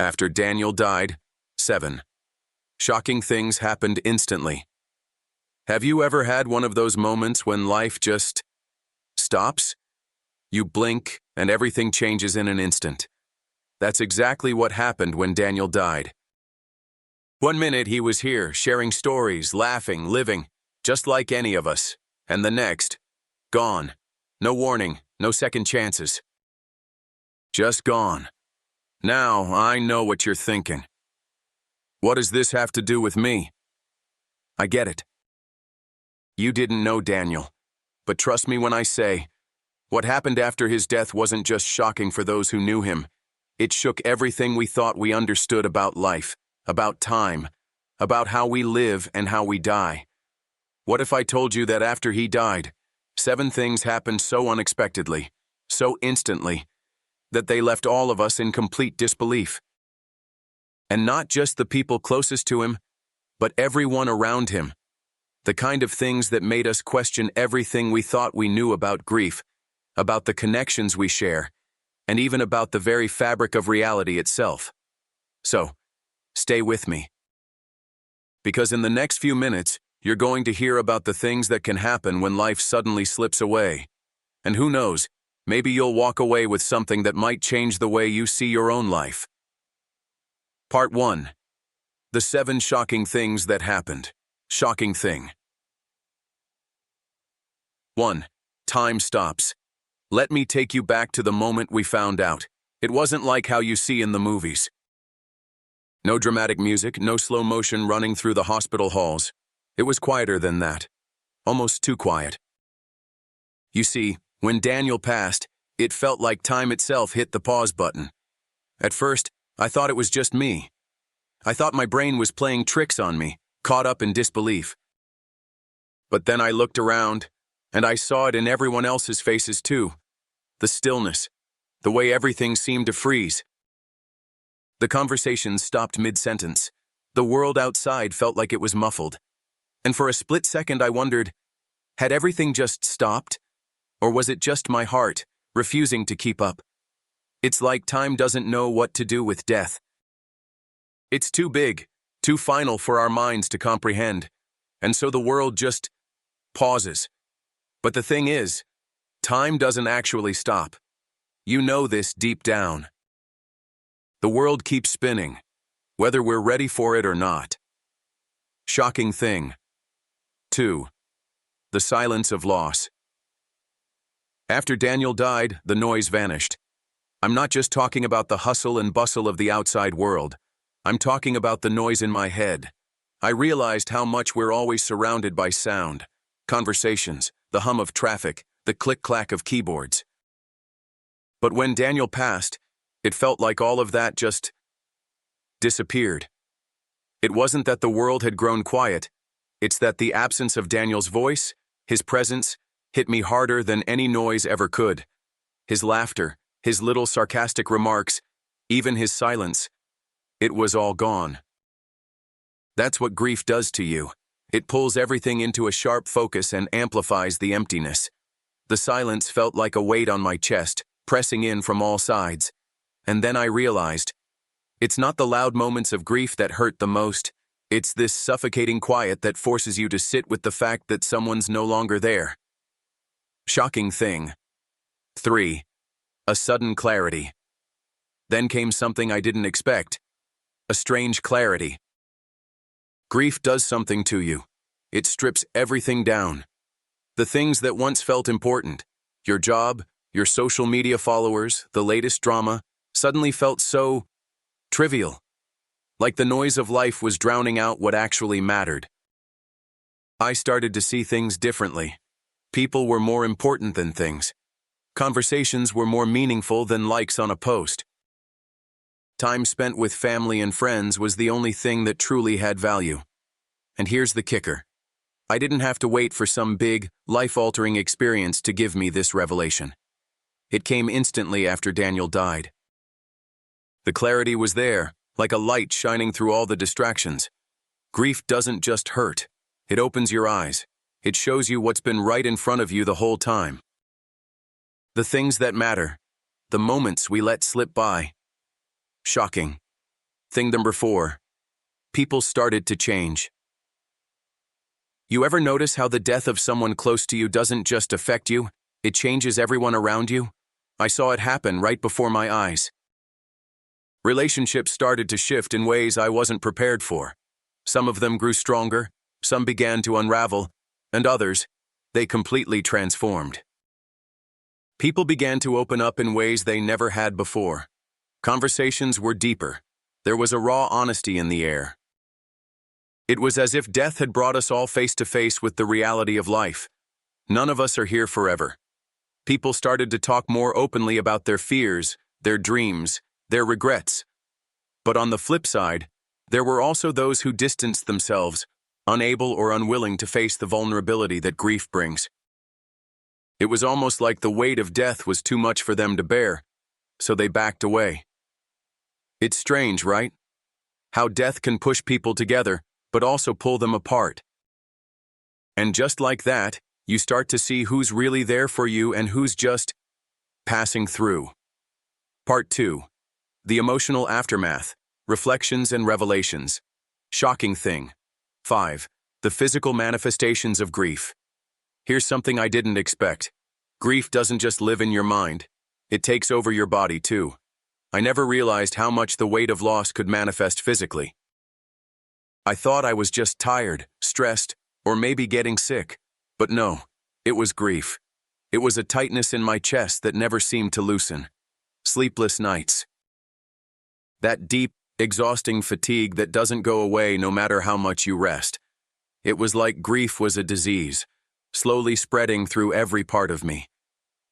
After Daniel died, 7. Shocking things happened instantly. Have you ever had one of those moments when life just stops? You blink and everything changes in an instant. That's exactly what happened when Daniel died. One minute he was here, sharing stories, laughing, living, just like any of us. And the next, gone. No warning, no second chances. Just gone. Now I know what you're thinking. What does this have to do with me? I get it. You didn't know Daniel. But trust me when I say, what happened after his death wasn't just shocking for those who knew him. It shook everything we thought we understood about life, about time, about how we live and how we die. What if I told you that after he died, 7 things happened so unexpectedly, so instantly, that they left all of us in complete disbelief? And not just the people closest to him, but everyone around him. The kind of things that made us question everything we thought we knew about grief, about the connections we share, and even about the very fabric of reality itself. So, stay with me. Because in the next few minutes, you're going to hear about the things that can happen when life suddenly slips away. And who knows, maybe you'll walk away with something that might change the way you see your own life. Part 1. The 7 shocking things that happened. Shocking thing. 1. Time stops. Let me take you back to the moment we found out. It wasn't like how you see in the movies. No dramatic music, no slow motion running through the hospital halls. It was quieter than that. Almost too quiet. You see, when Daniel passed, it felt like time itself hit the pause button. At first, I thought it was just me. I thought my brain was playing tricks on me, caught up in disbelief. But then I looked around, and I saw it in everyone else's faces too. The stillness, the way everything seemed to freeze. The conversation stopped mid-sentence. The world outside felt like it was muffled. And for a split second I wondered, had everything just stopped? Or was it just my heart, refusing to keep up? It's like time doesn't know what to do with death. It's too big, too final for our minds to comprehend. And so the world just pauses. But the thing is, time doesn't actually stop. You know this deep down. The world keeps spinning, whether we're ready for it or not. Shocking thing. 2. The silence of loss. After Daniel died, the noise vanished. I'm not just talking about the hustle and bustle of the outside world. I'm talking about the noise in my head. I realized how much we're always surrounded by sound, conversations, the hum of traffic, the click-clack of keyboards. But when Daniel passed, it felt like all of that just disappeared. It wasn't that the world had grown quiet. It's that the absence of Daniel's voice, his presence, hit me harder than any noise ever could. His laughter, his little sarcastic remarks, even his silence, it was all gone. That's what grief does to you. It pulls everything into a sharp focus and amplifies the emptiness. The silence felt like a weight on my chest, pressing in from all sides. And then I realized, it's not the loud moments of grief that hurt the most. It's this suffocating quiet that forces you to sit with the fact that someone's no longer there. Shocking thing. 3. A sudden clarity. Then came something I didn't expect. A strange clarity. Grief does something to you. It strips everything down. The things that once felt important, your job, your social media followers, the latest drama, suddenly felt so trivial. Like the noise of life was drowning out what actually mattered. I started to see things differently. People were more important than things. Conversations were more meaningful than likes on a post. Time spent with family and friends was the only thing that truly had value. And here's the kicker. I didn't have to wait for some big, life-altering experience to give me this revelation. It came instantly after Daniel died. The clarity was there, like a light shining through all the distractions. Grief doesn't just hurt. It opens your eyes. It shows you what's been right in front of you the whole time. The things that matter. The moments we let slip by. Shocking. Thing number 4. People started to change. You ever notice how the death of someone close to you doesn't just affect you, it changes everyone around you? I saw it happen right before my eyes. Relationships started to shift in ways I wasn't prepared for. Some of them grew stronger, some began to unravel, and others, they completely transformed. People began to open up in ways they never had before. Conversations were deeper. There was a raw honesty in the air. It was as if death had brought us all face to face with the reality of life. None of us are here forever. People started to talk more openly about their fears, their dreams, their regrets. But on the flip side, there were also those who distanced themselves, unable or unwilling to face the vulnerability that grief brings. It was almost like the weight of death was too much for them to bear, so they backed away. It's strange, right? How death can push people together, but also pull them apart. And just like that, you start to see who's really there for you and who's just passing through. Part 2. The emotional aftermath, reflections and revelations. Shocking thing. 5. The physical manifestations of grief. Here's something I didn't expect. Grief doesn't just live in your mind. It takes over your body too. I never realized how much the weight of loss could manifest physically. I thought I was just tired, stressed, or maybe getting sick. But no, it was grief. It was a tightness in my chest that never seemed to loosen. Sleepless nights. That deep, exhausting fatigue that doesn't go away no matter how much you rest. It was like grief was a disease, slowly spreading through every part of me.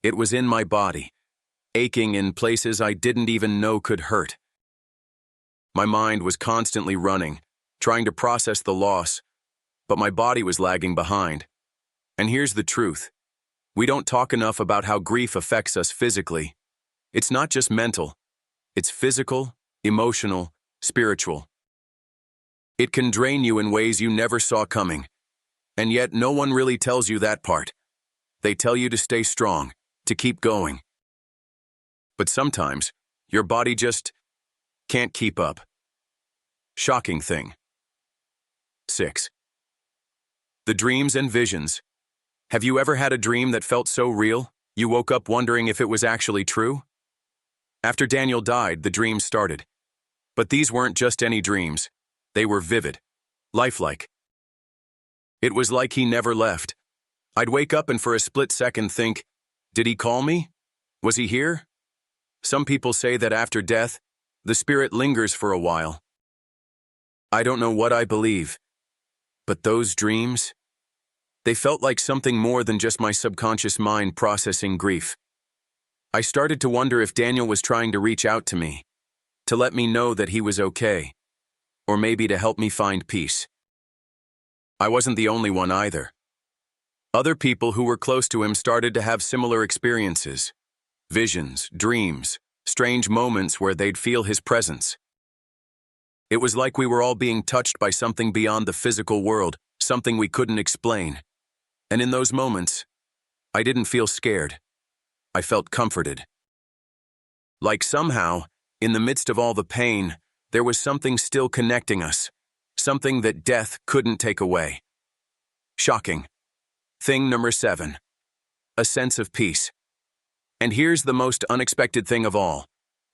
It was in my body, aching in places I didn't even know could hurt. My mind was constantly running, trying to process the loss, but my body was lagging behind. And here's the truth. We don't talk enough about how grief affects us physically. It's not just mental. It's physical, emotional, spiritual. It can drain you in ways you never saw coming. And yet no one really tells you that part. They tell you to stay strong, to keep going. But sometimes, your body just can't keep up. Shocking thing. 6. The dreams and visions. Have you ever had a dream that felt so real, you woke up wondering if it was actually true? After Daniel died, the dreams started. But these weren't just any dreams. They were vivid, lifelike. It was like he never left. I'd wake up and for a split second think, did he call me? Was he here? Some people say that after death, the spirit lingers for a while. I don't know what I believe, but those dreams, they felt like something more than just my subconscious mind processing grief. I started to wonder if Daniel was trying to reach out to me, to let me know that he was okay, or maybe to help me find peace. I wasn't the only one either. Other people who were close to him started to have similar experiences, visions, dreams, strange moments where they'd feel his presence. It was like we were all being touched by something beyond the physical world, something we couldn't explain. And in those moments, I didn't feel scared. I felt comforted. Like somehow, in the midst of all the pain, there was something still connecting us, something that death couldn't take away. Shocking. Thing number 7. A sense of peace. And here's the most unexpected thing of all.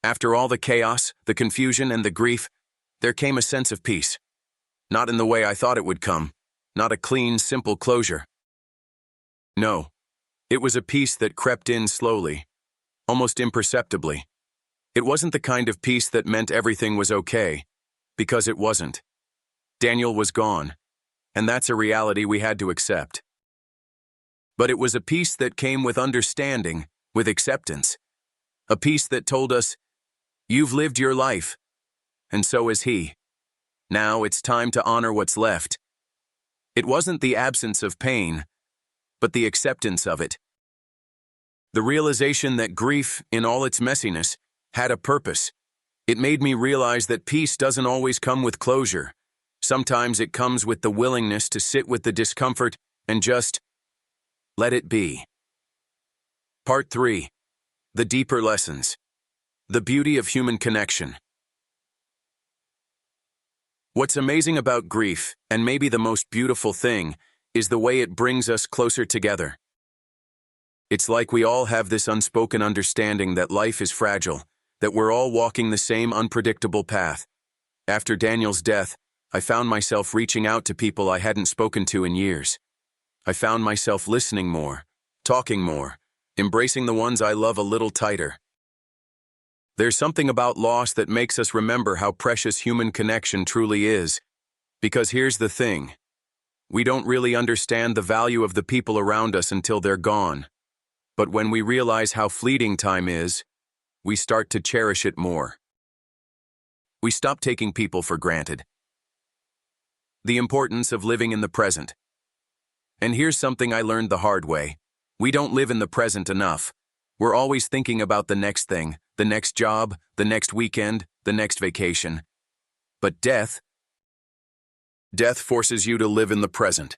After all the chaos, the confusion, and the grief, there came a sense of peace. Not in the way I thought it would come. Not a clean, simple closure. No. It was a peace that crept in slowly, almost imperceptibly. It wasn't the kind of peace that meant everything was okay, because it wasn't. Daniel was gone, and that's a reality we had to accept. But it was a peace that came with understanding, with acceptance. A peace that told us, you've lived your life, and so has he. Now it's time to honor what's left. It wasn't the absence of pain, but the acceptance of it. The realization that grief, in all its messiness, had a purpose. It made me realize that peace doesn't always come with closure. Sometimes it comes with the willingness to sit with the discomfort and just let it be. Part 3. The deeper lessons. The beauty of human connection. What's amazing about grief, and maybe the most beautiful thing, is the way it brings us closer together. It's like we all have this unspoken understanding that life is fragile, that we're all walking the same unpredictable path. After Daniel's death, I found myself reaching out to people I hadn't spoken to in years. I found myself listening more, talking more, embracing the ones I love a little tighter. There's something about loss that makes us remember how precious human connection truly is. Because here's the thing. We don't really understand the value of the people around us until they're gone. But when we realize how fleeting time is, we start to cherish it more. We stop taking people for granted. The importance of living in the present. And here's something I learned the hard way. We don't live in the present enough. We're always thinking about the next thing, the next job, the next weekend, the next vacation. But death forces you to live in the present,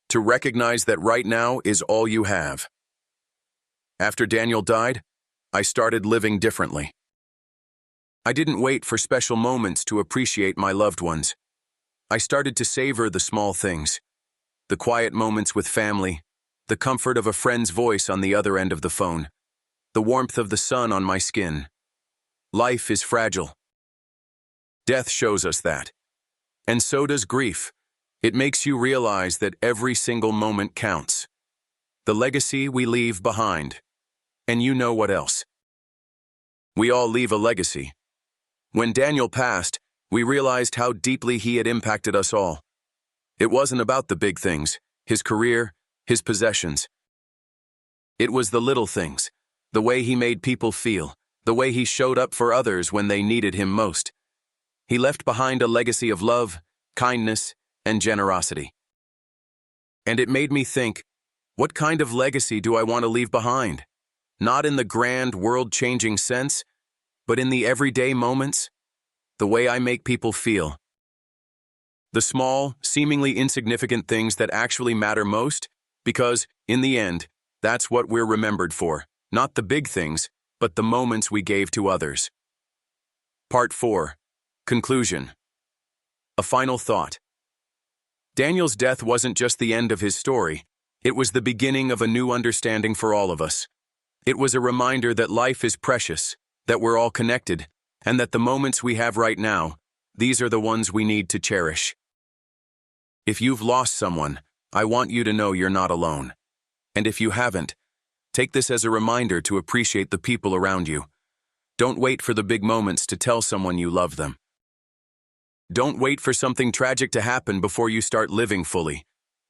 to recognize that right now is all you have. After Daniel died, I started living differently. I didn't wait for special moments to appreciate my loved ones. I started to savor the small things, the quiet moments with family, the comfort of a friend's voice on the other end of the phone, the warmth of the sun on my skin. Life is fragile. Death shows us that. And so does grief. It makes you realize that every single moment counts. The legacy we leave behind. And you know what else? We all leave a legacy. When Daniel passed, we realized how deeply he had impacted us all. It wasn't about the big things, his career, his possessions. It was the little things, the way he made people feel, the way he showed up for others when they needed him most. He left behind a legacy of love, kindness, and generosity. And it made me think, what kind of legacy do I want to leave behind? Not in the grand, world-changing sense, but in the everyday moments, the way I make people feel. The small, seemingly insignificant things that actually matter most, because, in the end, that's what we're remembered for. Not the big things, but the moments we gave to others. Part 4. Conclusion. A final thought. Daniel's death wasn't just the end of his story. It was the beginning of a new understanding for all of us. It was a reminder that life is precious, that we're all connected, and that the moments we have right now, these are the ones we need to cherish. If you've lost someone, I want you to know you're not alone. And if you haven't, take this as a reminder to appreciate the people around you. Don't wait for the big moments to tell someone you love them. Don't wait for something tragic to happen before you start living fully.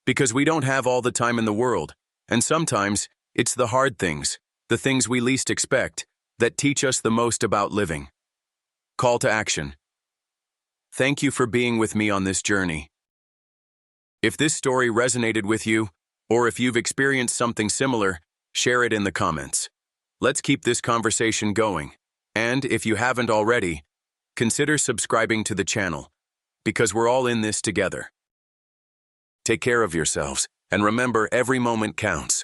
Because we don't have all the time in the world, and sometimes it's the hard things, the things we least expect, that teach us the most about living. Call to action. Thank you for being with me on this journey. If this story resonated with you, or if you've experienced something similar, share it in the comments. Let's keep this conversation going. And if you haven't already, consider subscribing to the channel, because we're all in this together. Take care of yourselves, and remember, every moment counts.